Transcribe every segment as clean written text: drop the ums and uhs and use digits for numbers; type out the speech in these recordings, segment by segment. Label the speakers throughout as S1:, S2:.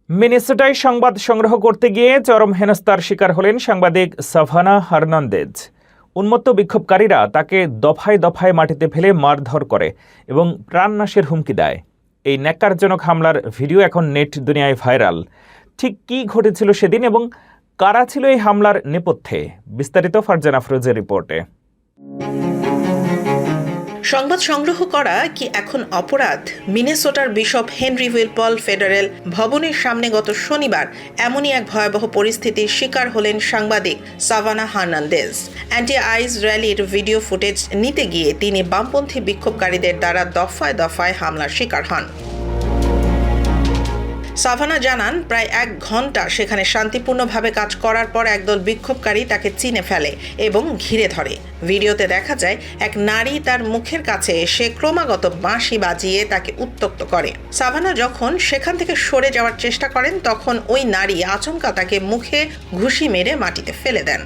S1: মিনেসোটায় সংবাদ সংগ্রহ করতে গিয়ে চরম হেনস্থার শিকার হলেন সাংবাদিক সাভানা হার্নান্দেজ। উন্মত্ত বিক্ষোভকারীরা তাকে দফায় দফায় মাটিতে ফেলে মারধর করে এবং প্রাণনাশের হুমকি দেয়। এই ন্যাক্কারজনক হামলার ভিডিও এখন নেট দুনিয়ায় ভাইরাল। ঠিক কী ঘটেছিল সেদিন এবং কারা ছিল এই হামলার নেপথ্যে, বিস্তারিত ফারজানা আফরোজের রিপোর্টে।
S2: সংবাদ সংগ্রহ করা কি এখন অপরাধ? মিনেসোটার বিশপ হেনরি উইলপল ফেডারেল ভবনের সামনে গত শনিবার এমনই এক ভয়াবহ পরিস্থিতির শিকার হলেন সাংবাদিক সাভানা হার্নান্দেজ। অ্যান্টি আইস র্যালির ভিডিও ফুটেজ নিতে গিয়ে তিনি বামপন্থী বিক্ষোভকারীদের দ্বারা দফায় দফায় হামলার শিকার হন। সাভানা জানান, প্রায় 1 ঘন্টা সেখানে শান্তিপূর্ণভাবে কাজ করার পর একদল বিক্ষোভকারী তাকে চিনে ফেলে এবং ঘিরে ধরে। ভিডিওতে দেখা যায় এক নারী তার মুখের কাছে এসে ক্রমাগত বাঁশি বাজিয়ে তাকে উত্ত্যক্ত করে। সাভানা যখন সেখান থেকে সরে যাওয়ার চেষ্টা করেন তখন ওই নারী আচমকা তাকে মুখে ঘুষি মেরে মাটিতে ফেলে দেন।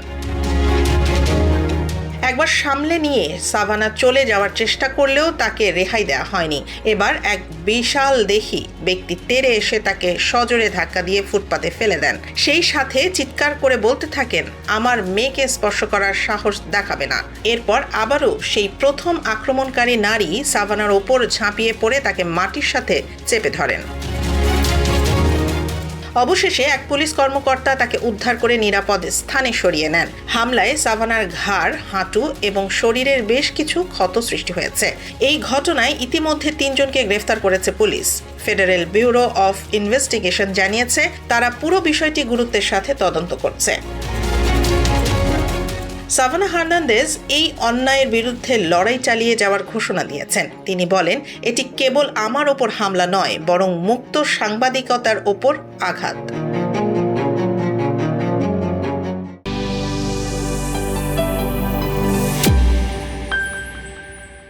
S2: একবার সামলে নিয়ে সাভানা চলে যাওয়ার চেষ্টা করলেও তাকে রেহাই দেওয়া হয়নি। এবার এক বিশাল দেহী ব্যক্তি তেড়ে এসে তাকে সজোরে ধাক্কা দিয়ে ফুটপাতে ফেলে দেন। সেই সাথে চিৎকার করে বলতে থাকেন, আমার মেয়েকে স্পর্শ করার সাহস দেখাবে না। এরপর আবারও সেই প্রথম আক্রমণকারী নারী সাভানার ওপর ঝাঁপিয়ে পড়ে তাকে মাটির সাথে চেপে ধরেন। অবশেষে এক পুলিশ কর্মকর্তা তাকে উদ্ধার করে নিরাপদ স্থানে সরিয়ে নেন। হামলায় সাভানার ঘাড়, হাঁটু এবং শরীরের বেশ কিছু ক্ষত সৃষ্টি হয়েছে। এই ঘটনায় ইতিমধ্যে 3 জনকে গ্রেফতার করেছে police. Federal bureau of investigation জানিয়েছে তারা পুরো বিষয়টি গুরুত্বের সাথে তদন্ত করছে। সাভানা হার্নান্দেজ এই অন্যায়ের বিরুদ্ধে লড়াই চালিয়ে যাওয়ার ঘোষণা দিয়েছেন। তিনি বলেন, এটি কেবল আমার ওপর হামলা নয়, বরং মুক্ত সাংবাদিকতার ওপর আঘাত।